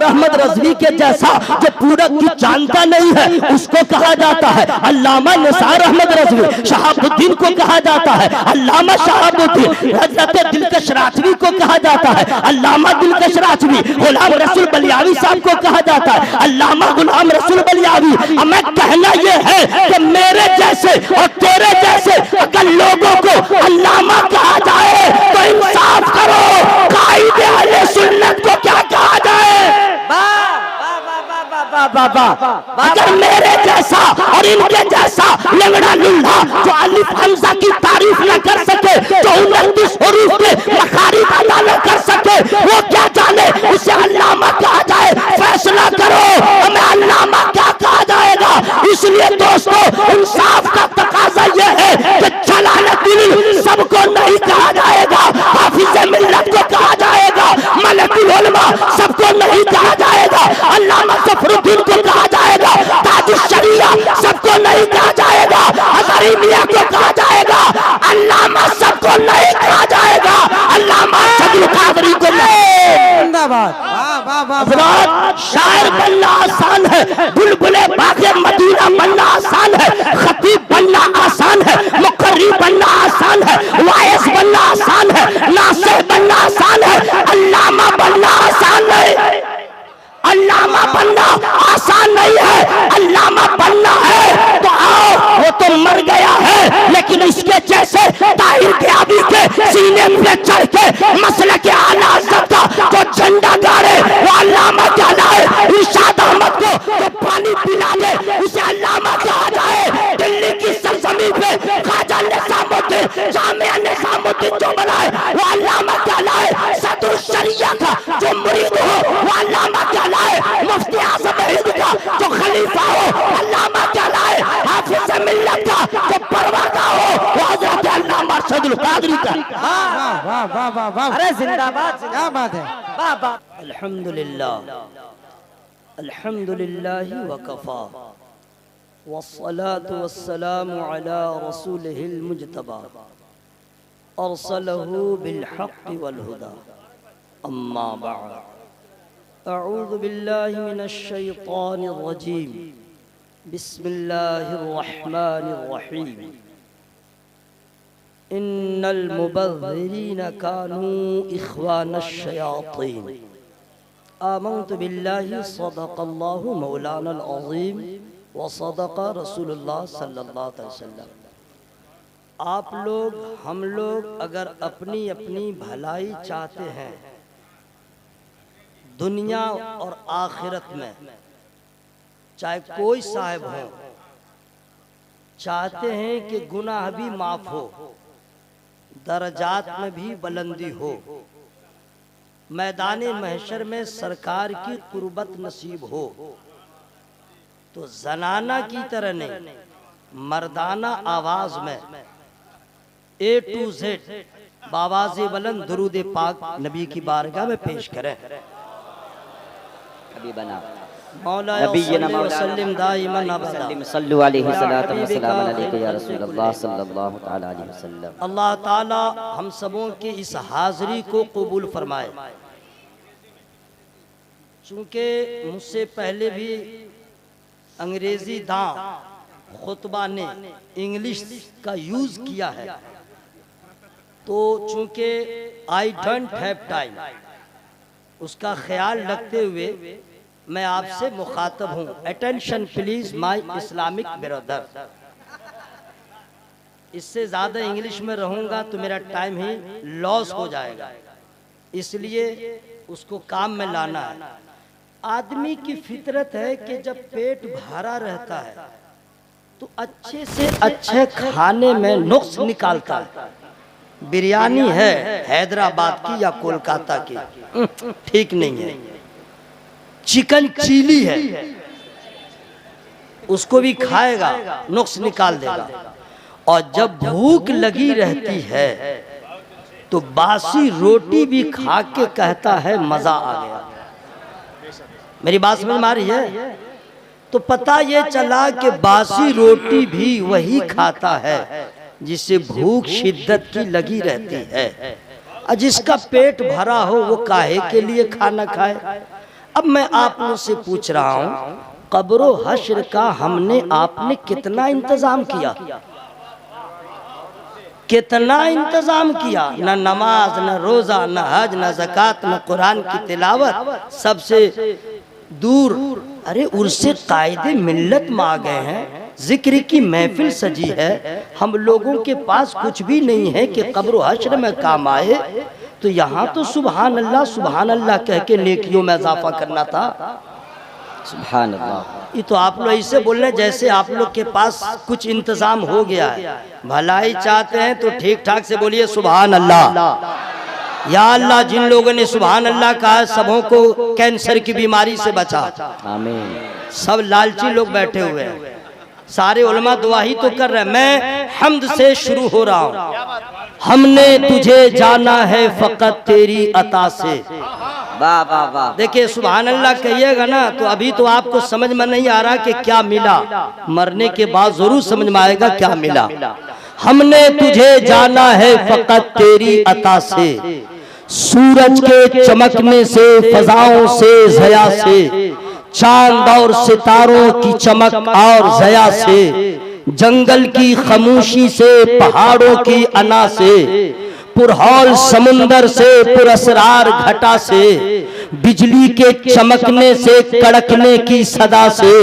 अहमद रज़वी के जैसा जो पूरब की जानता नहीं है उसको कहा जाता है अल्लामा निसार अहमद रज़वी। शहाबुद्दीन को कहा जाता है अल्लामा शहाबुद्दीन। हज़रत दिलकश राजवी को कहा जाता है अल्लामा दिलकश राजवी। गुलाम रसूल बलियावी साहब को कहा जाता है अल्लामा गुलाम रसूल बलियावी। हमें कहना ये है कि मेरे जैसे और तेरे जैसे अगर लोगों को अल्लामा कहा जाए तो इंसाफ करो, कायदे अहले सुन्नत को क्या कहा जाए? अगर मेरे जैसा और इनके जैसा लंगड़ा लुल्हा जो अलिफ हमजा की तारीफ न कर सके, जो 29 हुरूफ के मखारिज अदा न कर सके, वो क्या जाने उसे अल्लामा कहा जाए? फैसला करो हमें अल्लामा क्या कहा जाएगा। इसलिए दोस्तों इंसाफ का तकाजा ये है कि जलालुद्दीन सबको नहीं कहा जाएगा, हाफिज़ मिल्लत को कहा जाएगा, मलकुल उलमा सबको नहीं कहा जाएगा, अल्लामा ज़फ़रुद्दीन को कहा जाएगा, ताजुश शरिया सबको नहीं कहा जाएगा, हज़ारी मियां को कहा जाएगा, अल्लामा सबको नहीं कहा जाएगा, अल्लामा अब्दुल कादरी को नहीं। जिंदाबाद। शायर बनना आसान है, बुलबुले बाग़े मदीना बनना आसान है, खतीब बनना आसान है, मुक़र्री बनना आसान है, वाइस बनना आसान है, नासिर बनना आसान है, अल्लामा बनना आसान नहीं। अल्लामा बनना आसान नहीं है, अल्लामा बनना है तो आओ, वो तो मर गया है लेकिन इसके जैसे ताहिर क़याबी के सीने पे चढ़ के मसले के आला हज़रत का जो झंडा गाड़े वो अल्लामा कहलाए। इरशाद अहमद को जो पानी पिला दे उसे अल्लामा कहा जाए। दिल्ली की सरजमीन पे ख्वाजा निज़ामुद्दीन जामिया निज़ामुद्दीन जो बनाए वो अल्लामा कहलाए। सदरुल शरिया का जो मुरीद हो वो अल्लामा कहलाए। मुफ्ती आज़म हिंद का जो खलीफा हो अल्लामा कहलाए। हाफिज़ मिल्लत का जो परवादा हो वो हज़रत अल्लामा अरशदुल कादरी का। वाह वाह वाह वाह, अरे जिंदाबाद, क्या बात है। वाह वाह। अल्हम्दुलिल्लाह अल्हम्दुलिल्लाह वकफ़ा वस्सलातु वस्सलामु अला रसूलिहिल मुज्तबा अरसलहु बिल हक़्क़ि वल हुदा अम्मा बअद। अऊज़ु बिल्लाहि मिनश शैतानिर रजीम बिस्मिल्लाहिर रहमानिर रहीम। इन्नल मुबज़्ज़िरीना कानू इख़वानश शयातीन। आमन्तु बिल्लाहि सदक़ल्लाहु मौलानल अज़ीम व सदक़ रसूलुल्लाह सल्लल्लाहु अलैहि वसल्लम। आप लोग हम लोग अगर अपनी अपनी भलाई चाहते हैं दुनिया और आखिरत में, चाहे कोई साहिब हो, चाहते हैं कि गुनाह भी माफ हो, दर्जात में भी बुलंदी हो, मैदान महशर में सरकार की कुर्बत नसीब हो, तो जनाना की तरह नहीं मर्दाना आवाज में A to Z बावाज़े बुलंद दुरूद पाक नबी की बारगाह में पेश करें। हबीबना मौला नबीना वसल्लिम दाइमन अबदा। सल्लु अलैहि सलातु व सलाम अलैका या रसूलल्लाह सल्लल्लाहु तआला अलैहि वसल्लम। अल्लाह ताला हम सबों की इस हाज़िरी को कबूल फरमाए। चूँकि मुझसे पहले भी अंग्रेज़ी दां खुतबा ने इंग्लिश का यूज़ किया है, तो चूँकि आई डोंट हैव टाइम उसका ख्याल रखते हुए मैं आपसे मुखातब हूँ। Attention please my Islamic brother. इससे ज़्यादा इंग्लिश में रहूँगा तो मेरा टाइम ही लॉस हो जाएगा, इसलिए उसको काम में लाना है। आदमी की फितरत है कि जब पेट भरा रहता है तो अच्छे से अच्छे खाने में नुक्स निकालता है। बिरयानी है हैदराबाद की या कोलकाता की, ठीक नहीं है। चिकन चिली है, उसको भी खाएगा, नुक्स निकाल देगा। और जब भूख लगी रहती है तो बासी रोटी भी खा के कहता है मजा आ गया। मेरी बात समझ में आ रही है? तो पता ये चला कि बासी रोटी भी वही खाता है जिसे भूख शिद्दत की लगी रहती है। और जिसका पेट भरा हो वो काहे के लिए खाना खाए? अब मैं आप लोगों से पूछ रहा हूँ, कब्रो हश्र का हमने आपने कितना इंतजाम किया? कितना इंतजाम किया? न नमाज, न रोजा, न हज, न ज़कात, न कुरान की तिलावत, सबसे दूर। अरे उर्से कायदे मिल्लत में आ गए हैं, जिक्र की महफिल सजी है, हम लोगों के पास कुछ भी नहीं है कि कब्र हश्र में काम आए। तो यहाँ तो सुभान अल्लाह कह के नेकियों में इजाफा करना था। सुभान अल्लाह। ये तो आप लोग ऐसे बोल रहे हैं जैसे आप लोग के पास कुछ इंतजाम हो गया है। भलाई चाहते हैं तो ठीक ठाक से बोलिए सुभान अल्लाह। या अल्लाह, जिन लोगों ने सुभान अल्लाह कहा सबों को कैंसर की बीमारी से बचा। आमीन। सब लालची लोग बैठे हुए हैं, सारे उलमा दुआ ही तो कर रहे हैं। मैं हम्द से शुरू हो रहा हूँ। हमने तुझे जाना है फकत तेरी अता से। वाह वाह वाह। देखिए सुभान अल्लाह कहिएगा ना तो अभी तो आपको समझ में नहीं आ रहा कि क्या मिला, मरने के बाद जरूर समझ में आएगा क्या मिला। हमने तुझे जाना है फकत तेरी अता से, सूरज के चमकने से, फजाओं से, ज़या से, चांद और सितारों की चमक और ज़या से, जंगल की खामोशी से, पहाड़ों की अना से, पुरहौल समुंदर से, पुरस्रार घटा से, बिजली के चमकने से, कड़कने की सदा से,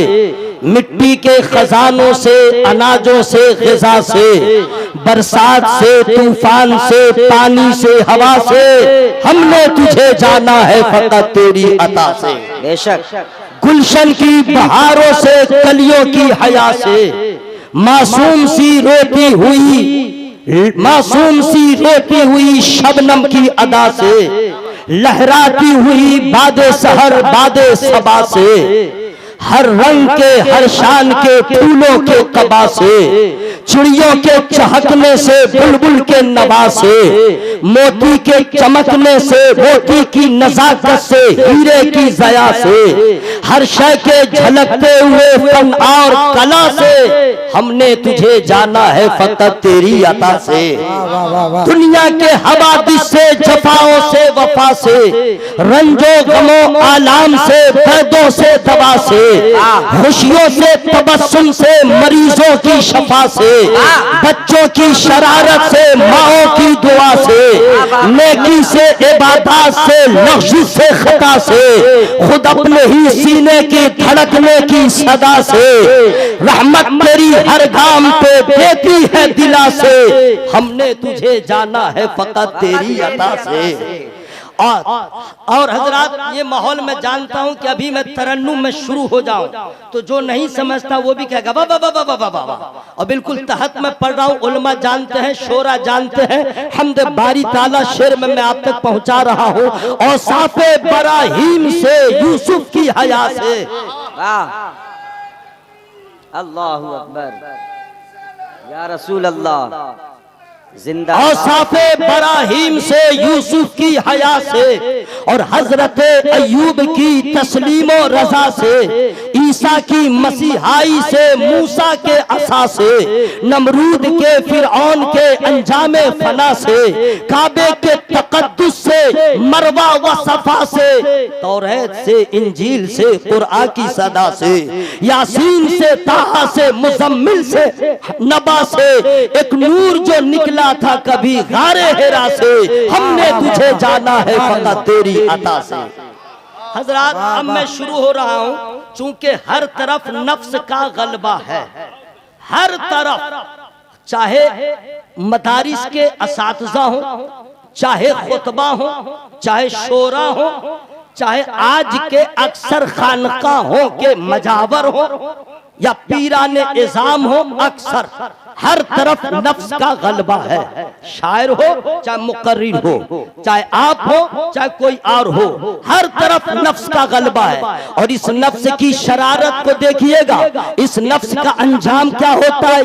मिट्टी के खजानों से, अनाजों से, ग़िज़ा से, बरसात से, तूफान से, पानी से, हवा से, हमने तुझे जाना है फकत तेरी अता से। बेशक। गुलशन की बहारों से, कलियों की हया से, मासूम सी रोती हुई शबनम की अदा से, लहराती हुई बादे सहर बादे सबा से, हर रंग के हर शान के फूलों के कबा से, चिड़ियों के चहकने से, बुलबुल के नवा से, मोती के चमकने से, मोती की नजाकत से, हीरे की ज़या से, हर शय के झलकते हुए फन और कला से, हमने तुझे जाना है फकत तेरी अता से। दुनिया के हवादिस से, जफाओं से, वफा से, रंजो गमो आलाम से, दर्दों से, दवा से, खुशियों से, तबस्सुम से, मरीजों की शफा से, बच्चों की शरारत से, माओं की दुआ से, नेकी से, इबादत से, लग़्ज़ से, खता से, खुद अपने ही सीने की धड़कने की सदा से, रहमत तेरी हर गाम पे देती है दिला से, हमने तुझे जाना है फकत तेरी अता से। और हजरात, ये माहौल में जानता हूं कि अभी मैं तरन्नुम में शुरू हो जाऊं तो जो नहीं समझता वो भी कहेगा वाह वाह वाह वाह वाह वाह। और बिल्कुल तहत में पढ़ रहा हूं, उलमा जानते हैं, शोरा जानते हैं, हम्द बारी ताला शेर में मैं आप तक पहुंचा रहा हूं। और साफे बराहीम से, यूसुफ की हया से। अल्लाहु अकबर या रसूल अल्लाह। जिंदा। और साफे बराहीम से, यूसुफ की हया से, और हजरत अयूब की तस्लीमो रजा से, ईसा की मसीहाई से, मूसा के असा से, नमरूद के फिरौन के अंजामे फना से, काबे के तकद्दुस से, मरवा व सफा से, तौरात से, इंजील से, कुरान की सदा से, यासीन से, ताहा से, मुज़म्मिल से, नबा से, एक नूर जो निकला था कभी गारे हेरा से, हमने तुझे जाना है फकत तेरी अता से। हजरात, अब मैं शुरू हो रहा हूं, चूंकि हर तरफ नफ्स का गलबा है, हर तरफ, चाहे मदारिस के असातिज़ा हो, चाहे खुतबा हो, चाहे शोरा हो, चाहे आज के अक्सर खानकाहों के मजावर हो या पीराने इज़ाम हो, अक्सर हर तरफ नफ्स का गलबा है। शायर हो चाहे मुकर्रिर हो, चाहे आप हो चाहे कोई और हो, हर तरफ नफ्स का गलबा है। और इस नफ्स की शरारत को देखिएगा, इस नफ्स का अंजाम क्या होता है,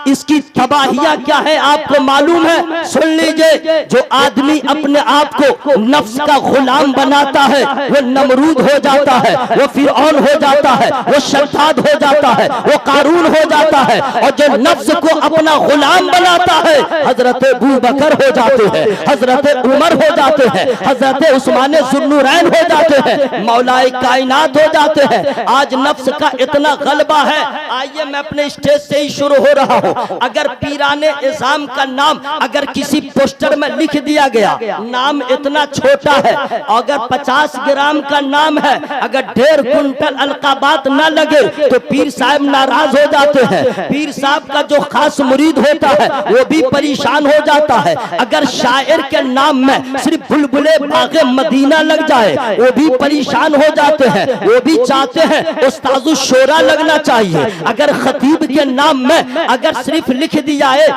इसकी तबाहियां क्या है आपको मालूम है? सुन लीजिए, जो आदमी अपने आप को नफ्स का गुलाम बनाता है वो नमरूद हो जाता है, वो फिरौन हो जाता है, वो शद्दाद हो जाता है, वो कारून हो जाता है, है और जो नफ्स को अपना गुलाम बनाता है, हजरत अबू बकर हो जाते हैं, हजरत उमर हो जाते हैं, हजरत उस्मान ज़ुन्नुरैन हो जाते हैं, मौलाए कायनात हो जाते हैं। आज नफ्स का इतना गलबा है। आइए मैं अपने स्टेज से ही शुरू हो रहा हूँ। अगर पीराने इज़ाम का नाम अगर किसी पोस्टर में लिख दिया गया, नाम इतना छोटा है, अगर 50 ग्राम का नाम है, अगर 1.5 कुंटल अलकाबात ना लगे तो पीर साहब नाराज हो जाते हैं। पीर साहब का जो खास मुरीद होता है वो भी परेशान हो जाता है। अगर शायर के नाम में सिर्फ बुलबुले बागे मदीना लग जाए वो भी परेशान हो जाते हैं। वो भी चाहते हैं उस्तादु शोरा लगना चाहिए। अगर खतीब के नाम में अगर सिर्फ लिख दिया है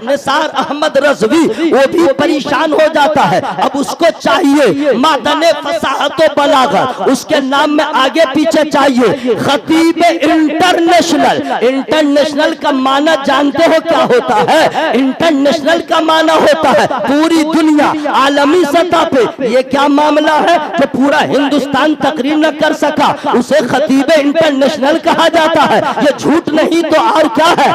निसार अहमद रज़वी, वो भी परेशान हो जाता है। अब उसको चाहिए मादने फसाहत व बलागत, उसके नाम में आगे पीछे चाहिए खतीब इंटरनेशनल। इंटरनेशनल का माना जानते हो क्या होता है? इंटरनेशनल का माना होता है पूरी दुनिया, आलमी सतह पे। ये क्या मामला है जो पूरा हिंदुस्तान तकरीर न कर सका, उसे खतीब इंटरनेशनल कहा जाता है। ये झूठ नहीं तो और क्या है?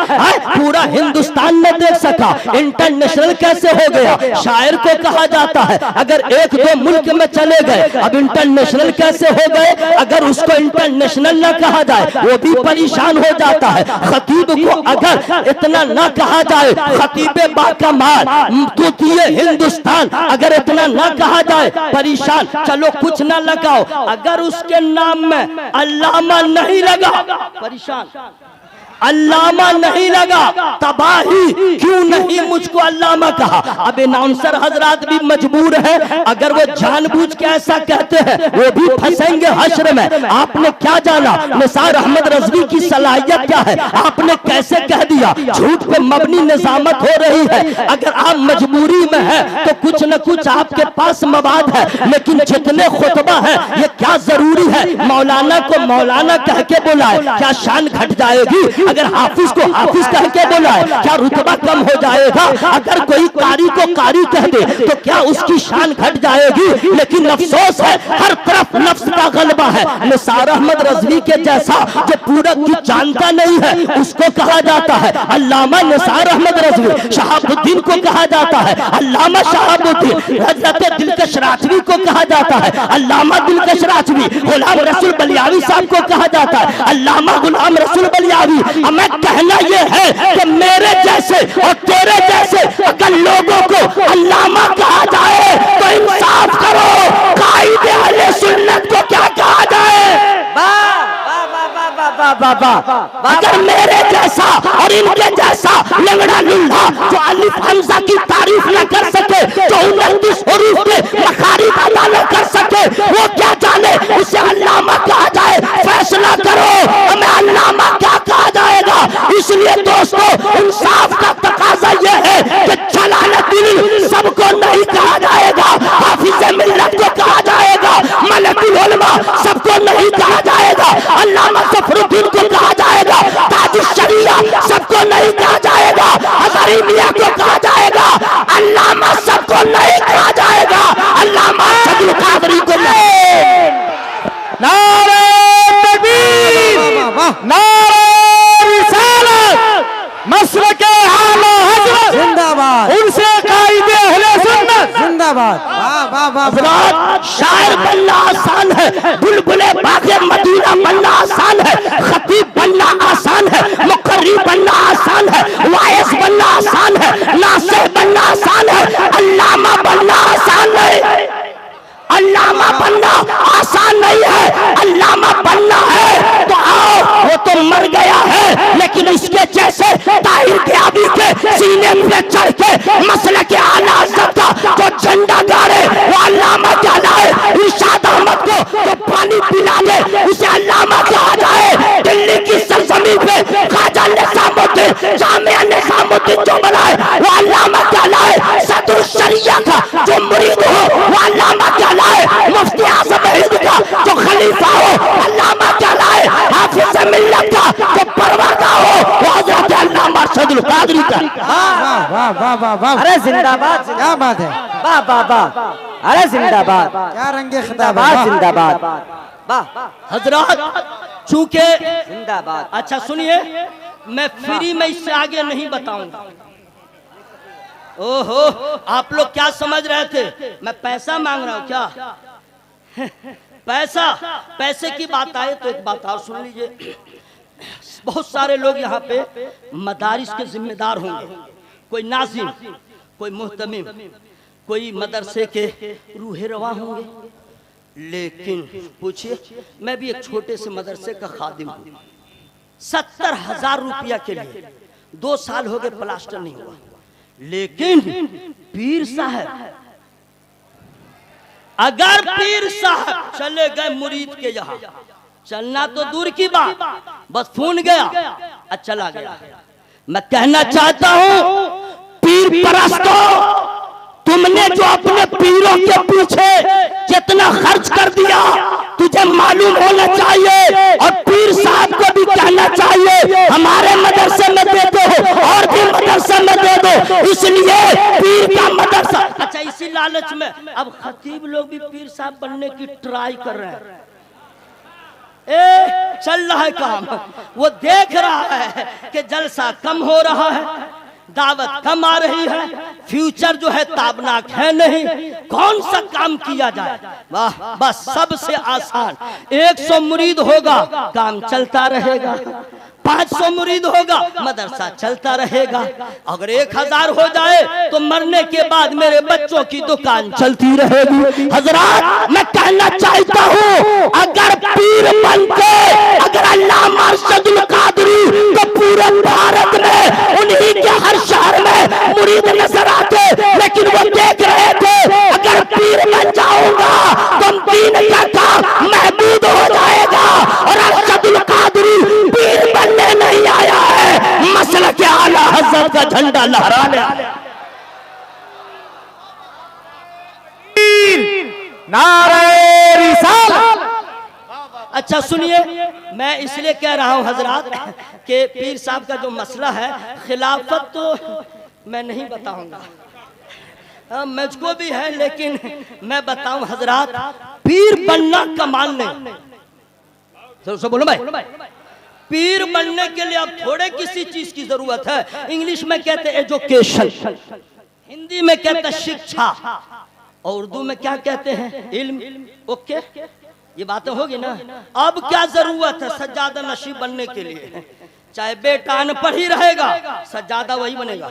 पूरा हिंदुस्तान न देख सका, इंटरनेशनल कैसे हो गया? शायर को कहा जाता है। अगर एक दो मुल्क में चले गए, अब इंटरनेशनल कैसे हो गए? अगर उसको इंटरनेशनल न कहा जाए वो भी परेशान हो जाता है। खतीब को अगर इतना न कहा जाए, खतीबे बाकमाल तूतिए हिंदुस्तान, अगर इतना न कहा जाए परेशान। चलो कुछ ना लगाओ, अगर उसके नाम में अल्लामा नहीं लगा परेशान, अल्लामा नहीं लगा तबाही। क्यों नहीं मुझको अल्लामा कहा? अब अनाउंसर हजरात भी मजबूर है, अगर वो जानबूझ के ऐसा कहते हैं वो भी फंसेंगे हश्र में। आपने क्या जाना निसार अहमद रज़वी की सलाहियत क्या है? आपने कैसे कह दिया? झूठ पे मबनी निजामत हो रही है। अगर आप मजबूरी में है तो कुछ न कुछ आपके पास मवाद है, लेकिन जितने खुतबा है ये क्या जरूरी है मौलाना को मौलाना कह के बुलाए? क्या शान घट जाएगी? अगर हाफिज को हाफिज कह के बुलाए क्या रुतबा कम हो जाएगा? अगर कोई कारी को कारी कह दे तो क्या उसकी शान घट जाएगी? लेकिन अफसोस है हर तरफ नफ्स का गलबा है। निसार अहमद रज़वी के जैसा जो पूरा की जानता नहीं है उसको कहा जाता है अल्लामा निसार अहमद रज़वी। शहाबुद्दीन को कहा जाता है अल्लामा शहाबुद्दीन। हज़रत दिलकश राजवी को कहा जाता है अल्लामा दिलकश राजवी। गुलाम रसूल बलियावी साहब को कहा जाता है अल्लामा गुलाम रसूल बलियावी। हमें कहना यह है कि मेरे जैसे और तेरे जैसे अगर लोगों को अल्लामा कहा जाए तो इंसाफ करो, कायदे अहले सुन्नत को क्या कहा जाए? अगर मेरे जैसा और इनके जैसा लंगड़ा लुल्हा जो अलिफ हमजा की तारीफ न कर सके, जो 29 हुरूफ के मखारिज अदा न कर सके, वो क्या जाने उसे अल्लामा कहा जाए? फैसला करो हमें अल्लामा क्या कहा जाएगा। इसलिए दोस्तों इंसाफ का तकाजा यह है कि जलालुद्दीन सबको नहीं कहा जाएगा, हाफिज मिल्लत को कहा जाएगा, मलकुल उलमा सबको नहीं कहा जाएगा, अल्लामा ज़फ़रुद्दीन को कहा जाएगा, ताजुश शरिया सबको नहीं कहा जाएगा, हज़ारी मियां को कहा जाएगा, अल्लामा सबको नहीं कहा जाएगा, अल्लामा अब्दुल कादरी को नहीं। नारे तकबीर, नारे रिसालत, मसलके आला हज़रत जिंदाबाद, उनसे कायदे अहले सुन्नत जिंदाबाद। हज़रात शायर बनना आसान है, बुलबुले बागे मदीना बनना आसान है, खतीब बनना आसान है, मुकर्री बनना आसान है, वाइस बनना आसान है, नासिर बनना आसान है, अल्लामा बनना आसान नहीं। अल्लामा बनना आसान नहीं है, अल्लामा बनना है तो आओ, वो तो मर गया है, लेकिन इसके जैसे ताहिर क़याबी के सीने पे चढ़ के मसले के आला हज़रत का जो झंडा गाड़े वो अल्लामा कहलाए। इरशाद अहमद को जो पानी पिला दे उसे अल्लामा कहा जाए। दिल्ली की सरजमीन पे ख्वाजा निज़ामुद्दीन जामिया निज़ामुद्दीन जो बनाए वो अल्लामा कहलाए। सदर शरिया का जो मुरीद हो वो अल्लामा कहलाए। मुफ्ती आज़म हिंद का जो खलीफा हो अल्लामा कहलाए। हाफिज मिल्लत का जो परवादा हो वो हज़रत अल्लामा अरशदुल कादरी का। अरे जिंदाबाद, क्या बात है, वाह वाह वाह, अरे जिंदाबाद, क्या रंगे खिताबात, जिंदाबाद। हजरात चूंकि जिंदाबाद। अच्छा सुनिए, मैं फ्री में इससे आगे नहीं बताऊंगा। ओहो, आप लोग क्या समझ रहे थे मैं पैसा मांग रहा हूं क्या? पैसे की बात आए तो एक बात और सुन लीजिए। बहुत सारे लोग यहाँ पे मदारिस के जिम्मेदार होंगे, कोई नाज़िम, कोई मुहतमिम, कोई मदरसे के रूहे रवा होंगे। लेकिन पूछिए, मैं भी एक छोटे से मदरसे का खादिम हूँ। 70,000 रुपया के लिए 2 साल हो गए प्लास्टर नहीं हुआ। लेकिन पीर साहब, अगर पीर साहब चले गए मुरीद के यहाँ, चलना तो दूर की बात, बस फोन गया और चला गया। मैं कहना चाहता हूँ पीर परस्तों, तुमने जो अपने पीरों के पीछे जितना खर्च कर दिया तुझे मालूम होना चाहिए, और पीर साहब को भी कहना चाहिए हमारे मदरसे में दे दो और भी मदरसे में दे दो, इसलिए पीर का मदरसा। अच्छा, इसी लालच में अब खतीब लोग भी पीर साहब बनने की ट्राई कर रहे हैं। चल रहा है काम, वो देख रहा है कि जलसा कम हो रहा है, दावत कम आ रही है, फ्यूचर जो है ताबनाक है नहीं, कौन सा काम किया जाए? वाह, बस सबसे आसान 100 मुरीद होगा, काम चलता रहेगा। 500 मुरीद होगा, मदरसा चलता रहेगा। अगर 1000 हो जाए तो मरने के बाद मेरे बच्चों की दुकान चलती रहेगी। हजरात, मैं कहना चाहता हूँ अगर पीर बनते, अगर अल्लामा अरशदुल कादरी तो पूरे भारत में उन्हीं के हर शहर में मुरीद नजर आते, लेकिन वो देख रहे थे अगर पीर बन जाऊंगा तो दीन का काम महबूद हो जाएगा। और अरशदुल कादरी पीर बनने नहीं आया है, मसलक के आला हज़रत का झंडा लहराने आया। नारे रिसालत। अच्छा सुनिए, मैं इसलिए कह रहा हूं हजरात कि पीर साहब का जो मसला है, खिलाफत तो मैं नहीं बताऊंगा, मुझको भी है, लेकिन मैं बताऊं हजरात, पीर बनना कमाल नहीं। तो बोलो भाई, पीर बनने के लिए अब थोड़े किसी चीज की जरूरत है। इंग्लिश में कहते हैं एजुकेशन, हिंदी में कहते हैं शिक्षा, और उर्दू में क्या कहते हैं? इल्म। ओके, ये बातें होगी ना। अब क्या जरूरत है सज्जादा नशीब बनने के लिए? चाहे बेटा अनपढ़ ही रहेगा, सज्जादा वही बनेगा।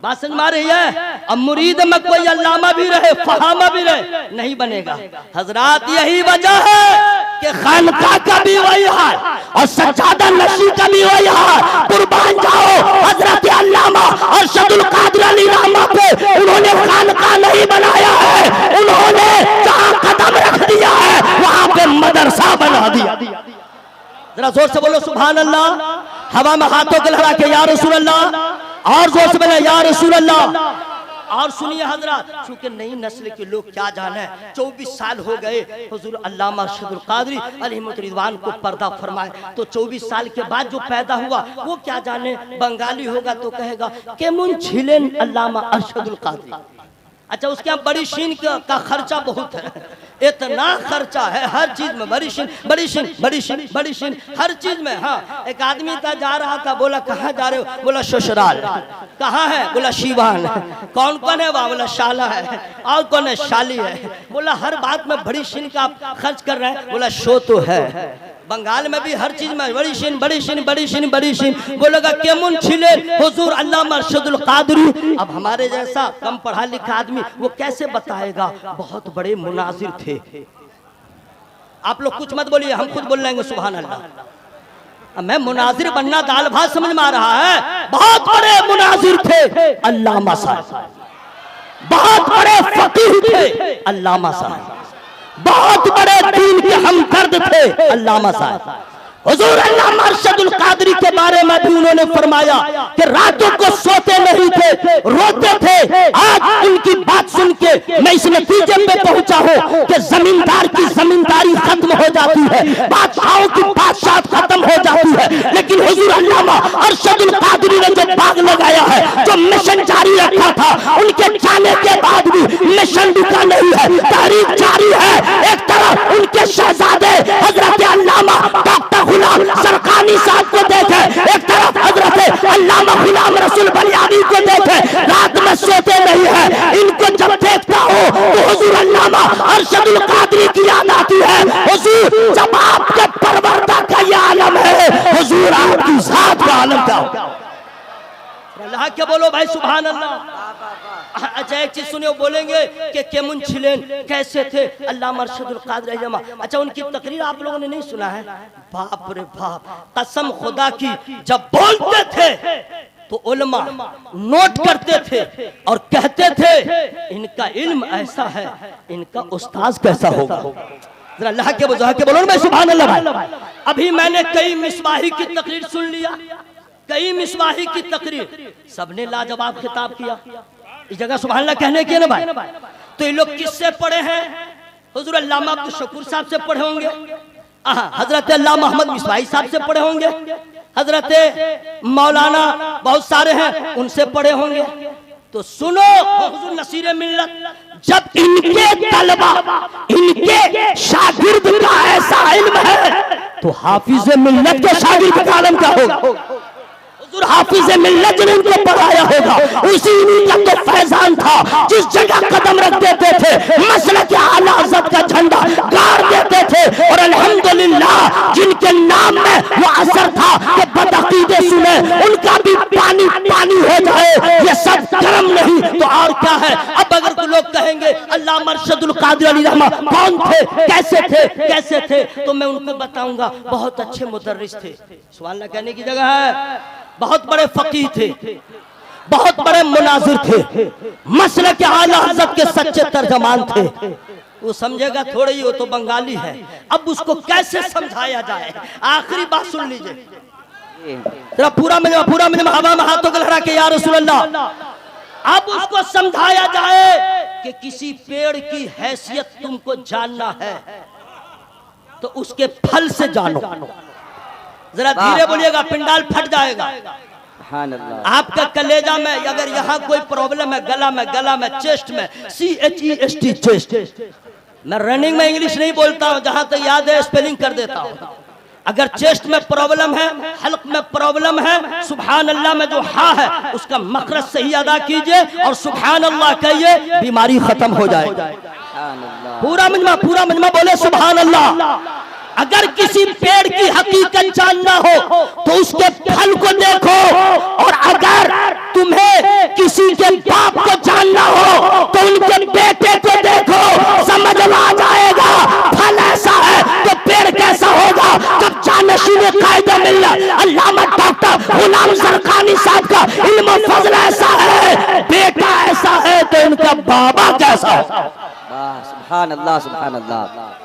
बात समझ में आ रही है? अब मुरीद में कोई अल्लामा भी रहे, फहामा भी रहे, नहीं बनेगा। हजरात, यही वजह है कि खानका का भी वही हाल और सज्जादा नशी का भी वही हाल। कुर्बान जाओ हजरत अल्लामा अरशदुल कादिर अली रहमा पे, उन्होंने खानका नहीं बनाया है, उन्होंने जहां कदम रख दिया है वहां पे मदरसा बना दिया। जरा जोर से बोलो सुभान अल्लाह, हवा में हाथों को लगा के या रसूल अल्लाह, और जोर से बोले या रसूल अल्लाह। और सुनिए हजरात, चूंकि नई नस्ल के लोग क्या जाने, 24 साल हो गए हुजूर अल्लामा अरशदुल कादरी अलैहि रिज़वान को पर्दा फरमाए, तो 24 साल के बाद जो पैदा हुआ वो क्या जाने, बंगाली होगा तो कहेगा केमुन छिलेन अल्लामा अरशदुल कादरी। अच्छा, उसके यहाँ बड़ी शीन का खर्चा बहुत है, इतना खर्चा है हर चीज में, बड़ी शीन बड़ी शीन बड़ी शीन बड़ी शीन हर चीज में। हाँ, एक आदमी था, जा रहा था, बोला कहाँ जा रहे हो? बोला ससुराल। कहाँ है? बोला सीवान। कौन कौन है वहाँ? बोला शाला है। और कौन है? शाली है। बोला हर बात में बड़ी शीन का आप खर्च कर रहे हैं? बोला शो तो है, बंगाल में भी हर चीज में बड़ी शीन बड़ी शीन बड़ी शीन बड़ी शीन। बोलेगा केमुन छिले हुजूर अल्लामा अरशदुल कादरी। अब हमारे जैसा कम पढ़ा लिखा आदमी वो कैसे बताएगा? बहुत बड़े मुनाजिर थे। आप लोग कुछ मत बोलिए, हम खुद बोल लेंगे सुभान अल्लाह। मैं मुनाजिर बनना दाल भात समझ में आ रहा है, बहुत बड़े मुनाजिर थे अल्लामा साहब, बहुत बड़े फकीह थे अल्लामा साहब, बहुत बड़े दीन के हमदर्द थे अल्लामा साहब। हुजूर अल्लामा अरशदुल कादरी के बारे में भी उन्होंने फरमाया कि रातों को सोते नहीं थे, रोते थे। आज उनकी बात सुन के मैं इस नतीजे पे पहुंचा हूं कि जमींदार की जमींदारी खत्म हो जाती है, बादशाहों की बादशाहत खत्म हो जाती है, लेकिन हुजूर अल्लामा अरशदुल कादरी ने जो बाग लगाया है, जो मिशन जारी रखा था, उनके जाने के बाद भी मिशन रुका नहीं है, तारीख जारी है। एक तरफ उनके शहजादे हजरत अल्लामा डॉक्टर गुलाम सरकानी साहब को देखे, याद आती है हुजूर जब आपके परवरदा का ये आलम है, हुजूर आपकी जात का आलम क्या होगा। अल्लाह क्या बोलो भाई, सुभान अल्लाह। अच्छा एक चीज सुनिए, बोलेंगे कि केमुन छिलेन कैसे थे अल्लामा अरशदुल कादिर जमा। अच्छा उनकी तकरीर आप लोगों ने नहीं सुना है? बाप रे बाप, कसम खुदा की, जब बोलते थे तो उलमा नोट करते थे और कहते थे इनका इल्म ऐसा है, इनका उस्ताद कैसा होगा। जरा अल्लाह के बोलो मैं सुभान अल्लाह भाई। अभी मैंने कई मिसबाही की तकरीर सुन लिया, कई मिसबाही की तकरीर, सबने लाजवाब खिताब किया। इस जगह सुभान अल्लाह कहने की ना भाई। तो ये लोग किससे पढ़े हैं? हुजूर अल्लामा अब्दुल शकूर साहब से पढ़े होंगे, हजरत अल्लामा मोहम्मद मिसबाही साहब से पढ़े होंगे, हजरत मौलाना बहुत सारे हैं उनसे पढ़े होंगे। तो सुनो हुजूर नसीर मिल्लत, जब इनके तलबा इनके शागिर्द का ऐसा इल्म है तो हाफिज मिल्लत के शागिर्द का इल्म क्या होगा। हाफिज मिल्लत ने इनको पढ़ाया होगा, उसी का तो फैजान था। जिस जगह कदम रख देते थे मसलक के आला हज़रत का झंडा गाड़ देते थे। और अल्हम्दुलिल्लाह जिनके नाम में वो असर था कि बदअकीदे सुने उनका भी पानी पानी हो जाए, ये सब कर्म नहीं तो और क्या है। अब अगर तो लोग कहेंगे अल्लामा अरशदुल कादिर अली रहमा कौन थे, कैसे थे, तो मैं उनको बताऊंगा बहुत अच्छे मुदर्रिस थे। सुभान अल्लाह कहने की जगह है, बहुत बड़े फकीह थे, बहुत बड़े मुनाजिर थे, मसलक के आला हज़रत के सच्चे तर्जमान थे। वो समझेगा थोड़ी, वो तो बंगाली है। अब उसको कैसे समझाया जाए? आखिरी बात सुन लीजिए जरा, पूरा मिनिमम हवा में हाथों को लहरा के या रसूल अल्लाह। अब उसको समझाया जाए कि किसी पेड़ की हैसियत तुमको जानना है तो उसके फल से जानो। जरा धीरे बोलिएगा, पिंडाल फट जाएगा। आपका कलेजा में अगर यहाँ कोई प्रॉब्लम है, गला में चेस्ट में, CHEST चेस्ट, मैं रनिंग में इंग्लिश नहीं बोलता हूँ, जहां तक याद है स्पेलिंग कर देता हूँ। अगर चेस्ट में प्रॉब्लम है, हल्क में प्रॉब्लम है, सुभान अल्लाह में जो हा है उसका मखरज सही अदा कीजिए और सुभान अल्लाह कहिए, बीमारी खत्म हो जाएगी। पूरा मजमा बोले सुभान अल्लाह। अगर किसी पेड़ की हकीकत जानना हो तो उसके फल को देखो, और अगर तुम्हें किसी के बाप को जानना हो तो उनके बेटे को देखो, समझ में आ जाएगा। फल ऐसा है तो पेड़ कैसा होगा। जब जानशीन कायदे मिल्लत अल्लामा डॉक्टर गुलाम ज़रक़ानी साहब का इल्म फज़ल ऐसा है, बेटा ऐसा है तो इनका बाबा कैसा है। सुभान अल्लाह, सुभान अल्लाह।